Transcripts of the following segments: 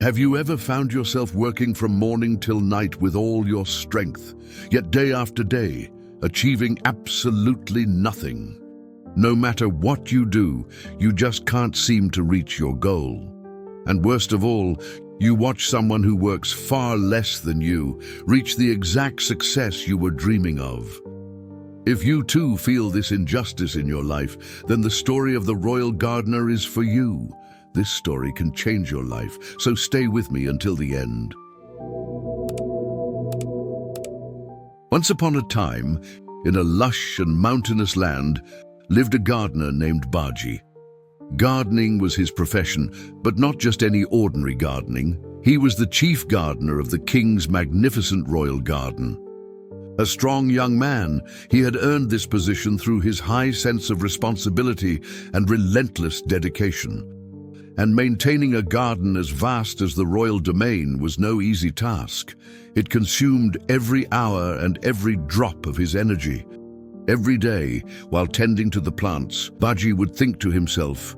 Have you ever found yourself working from morning till night with all your strength, yet day after day, achieving absolutely nothing? No matter what you do, you just can't seem to reach your goal. And worst of all, you watch someone who works far less than you reach the exact success you were dreaming of. If you too feel this injustice in your life, then the story of the royal gardener is for you. This story can change your life, so stay with me until the end. Once upon a time, in a lush and mountainous land, lived a gardener named Baji. Gardening was his profession, but not just any ordinary gardening. He was the chief gardener of the king's magnificent royal garden. A strong young man, he had earned this position through his high sense of responsibility and relentless dedication. And maintaining a garden as vast as the royal domain was no easy task. It consumed every hour and every drop of his energy. Every day, while tending to the plants, Baji would think to himself,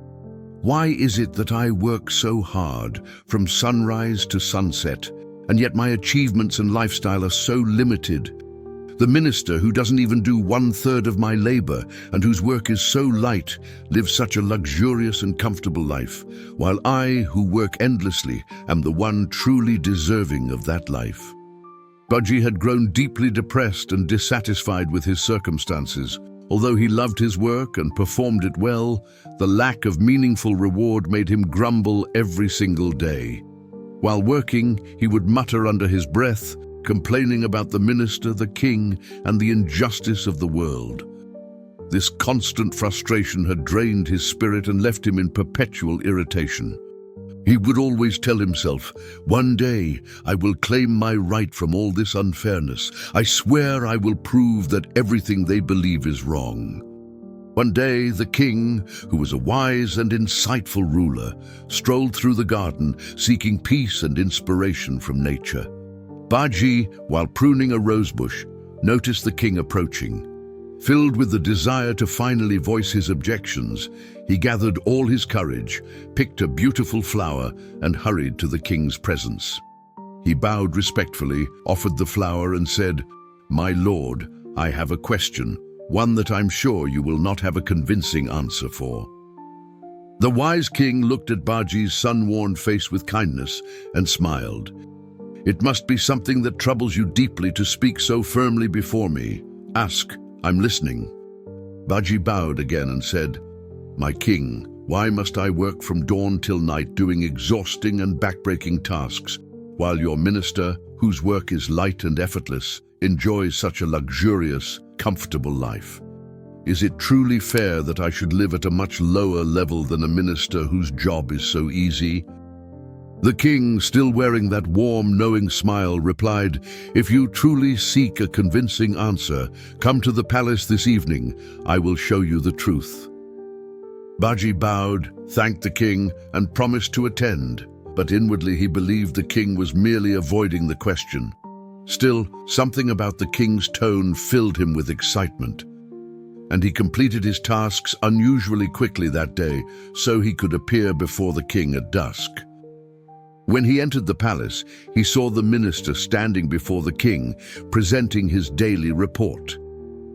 "Why is it that I work so hard, from sunrise to sunset, and yet my achievements and lifestyle are so limited? The minister, who doesn't even do 1/3 of my labor and whose work is so light, lives such a luxurious and comfortable life, while I, who work endlessly, am the one truly deserving of that life." Baji had grown deeply depressed and dissatisfied with his circumstances. Although he loved his work and performed it well, the lack of meaningful reward made him grumble every single day. While working, he would mutter under his breath, complaining about the minister, the king, and the injustice of the world. This constant frustration had drained his spirit and left him in perpetual irritation. He would always tell himself, "One day I will claim my right from all this unfairness. I swear I will prove that everything they believe is wrong." One day, the king, who was a wise and insightful ruler, strolled through the garden, seeking peace and inspiration from nature. Baji, while pruning a rosebush, noticed the king approaching. Filled with the desire to finally voice his objections, he gathered all his courage, picked a beautiful flower, and hurried to the king's presence. He bowed respectfully, offered the flower, and said, "My lord, I have a question, one that I'm sure you will not have a convincing answer for." The wise king looked at Baji's sun-worn face with kindness and smiled. "It must be something that troubles you deeply to speak so firmly before me. Ask, I'm listening." Baji bowed again and said, "My king, why must I work from dawn till night doing exhausting and backbreaking tasks, while your minister, whose work is light and effortless, enjoys such a luxurious, comfortable life? Is it truly fair that I should live at a much lower level than a minister whose job is so easy?" The king, still wearing that warm, knowing smile, replied, "If you truly seek a convincing answer, come to the palace this evening. I will show you the truth." Baji bowed, thanked the king, and promised to attend, but inwardly he believed the king was merely avoiding the question. Still, something about the king's tone filled him with excitement, and he completed his tasks unusually quickly that day, so he could appear before the king at dusk. When he entered the palace, he saw the minister standing before the king, presenting his daily report.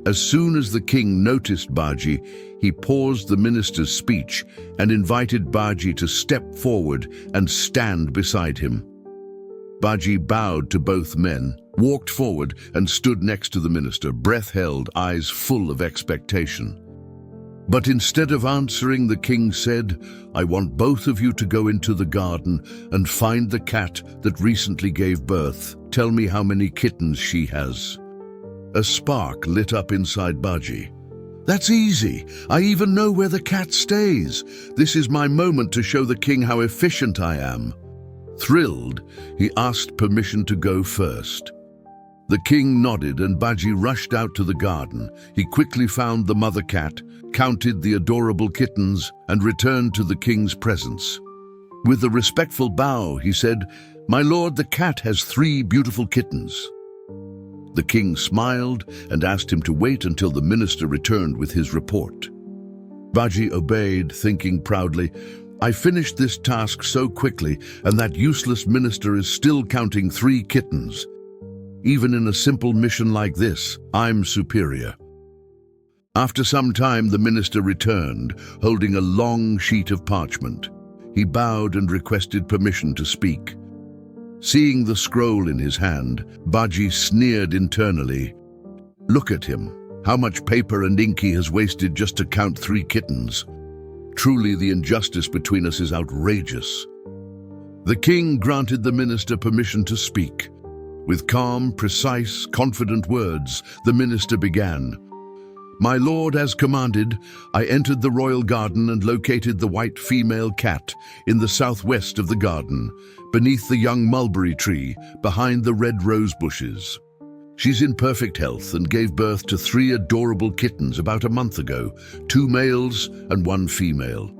As soon as the king noticed Baji, he paused the minister's speech and invited Baji to step forward and stand beside him. Baji bowed to both men, walked forward, and stood next to the minister, breath held, eyes full of expectation. But instead of answering, the king said, "I want both of you to go into the garden and find the cat that recently gave birth. Tell me how many kittens she has." A spark lit up inside Baji. "That's easy. I even know where the cat stays. This is my moment to show the king how efficient I am." Thrilled, he asked permission to go first. The king nodded and Baji rushed out to the garden. He quickly found the mother cat, counted the adorable kittens, and returned to the king's presence. With a respectful bow, he said, "My lord, the cat has 3 beautiful kittens." The king smiled and asked him to wait until the minister returned with his report. Baji obeyed, thinking proudly, I finished this task so quickly, and that useless minister is still counting 3 kittens. Even in a simple mission like this, I'm superior." After some time, the minister returned, holding a long sheet of parchment. He bowed and requested permission to speak. Seeing the scroll in his hand, Baji sneered internally. "Look at him. How much paper and ink he has wasted just to count 3 kittens. Truly, the injustice between us is outrageous." The king granted the minister permission to speak. With calm, precise, confident words, the minister began. "My lord, as commanded, I entered the royal garden and located the white female cat in the southwest of the garden, beneath the young mulberry tree, behind the red rose bushes. She's in perfect health and gave birth to 3 adorable kittens about a month ago, 2 males and 1 female.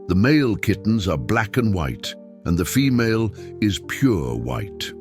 The male kittens are black and white, and the female is pure white.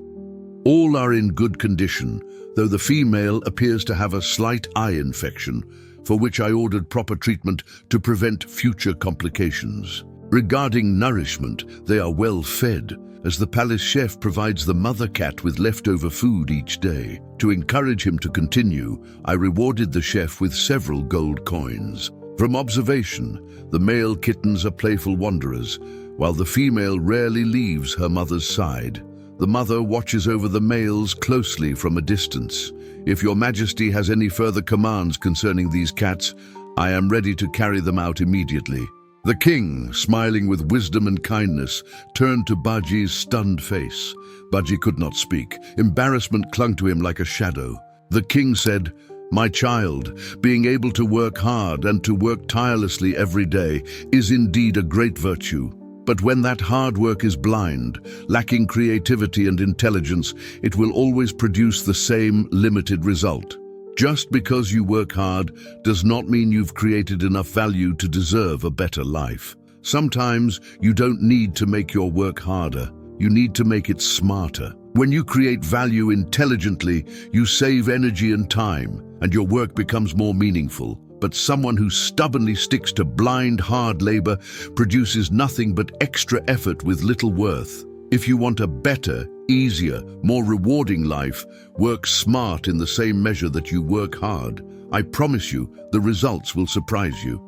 All are in good condition, though the female appears to have a slight eye infection, for which I ordered proper treatment to prevent future complications. Regarding nourishment, they are well fed, as the palace chef provides the mother cat with leftover food each day. To encourage him to continue, I rewarded the chef with several gold coins. From observation, the male kittens are playful wanderers, while the female rarely leaves her mother's side. The mother watches over the males closely from a distance. If your majesty has any further commands concerning these cats, I am ready to carry them out immediately." The king, smiling with wisdom and kindness, turned to Baji's stunned face. Baji could not speak. Embarrassment clung to him like a shadow. The king said, "My child, being able to work hard and to work tirelessly every day is indeed a great virtue. But when that hard work is blind, lacking creativity and intelligence, it will always produce the same limited result. Just because you work hard does not mean you've created enough value to deserve a better life. Sometimes you don't need to make your work harder. You need to make it smarter. When you create value intelligently, you save energy and time, and your work becomes more meaningful. But someone who stubbornly sticks to blind, hard labor produces nothing but extra effort with little worth. If you want a better, easier, more rewarding life, work smart in the same measure that you work hard. I promise you, the results will surprise you."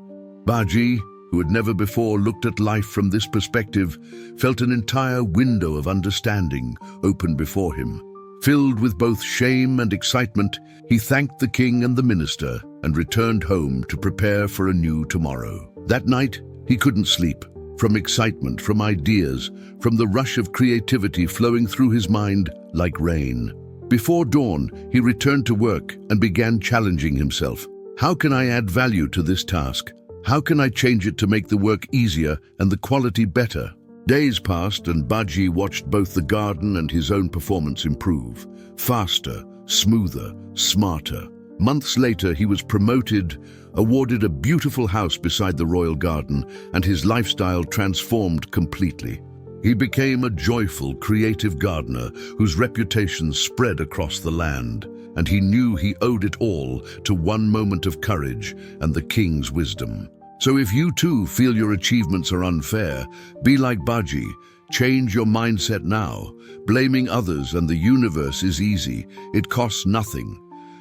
Baji, who had never before looked at life from this perspective, felt an entire window of understanding open before him. Filled with both shame and excitement, he thanked the king and the minister and returned home to prepare for a new tomorrow. That night, he couldn't sleep. From excitement, from ideas, from the rush of creativity flowing through his mind like rain. Before dawn, he returned to work and began challenging himself. How can I add value to this task? How can I change it to make the work easier and the quality better? Days passed and Baji watched both the garden and his own performance improve. Faster, smoother, smarter. Months later, he was promoted, awarded a beautiful house beside the royal garden, and his lifestyle transformed completely. He became a joyful, creative gardener whose reputation spread across the land, and he knew he owed it all to one moment of courage and the king's wisdom. So if you too feel your achievements are unfair, be like Baji. Change your mindset now. Blaming others and the universe is easy. It costs nothing.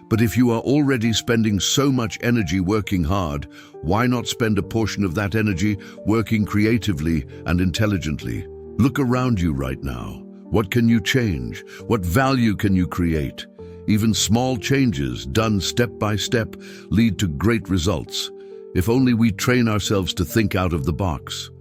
But if you are already spending so much energy working hard, why not spend a portion of that energy working creatively and intelligently? Look around you right now. What can you change? What value can you create? Even small changes, done step by step, lead to great results. If only we train ourselves to think out of the box.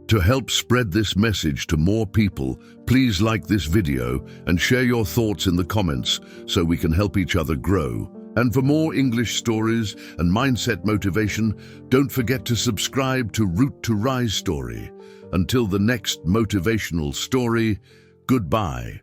To help spread this message to more people, please like this video and share your thoughts in the comments so we can help each other grow. And for more English stories and mindset motivation, don't forget to subscribe to Root to Rise Story. Until the next motivational story, goodbye.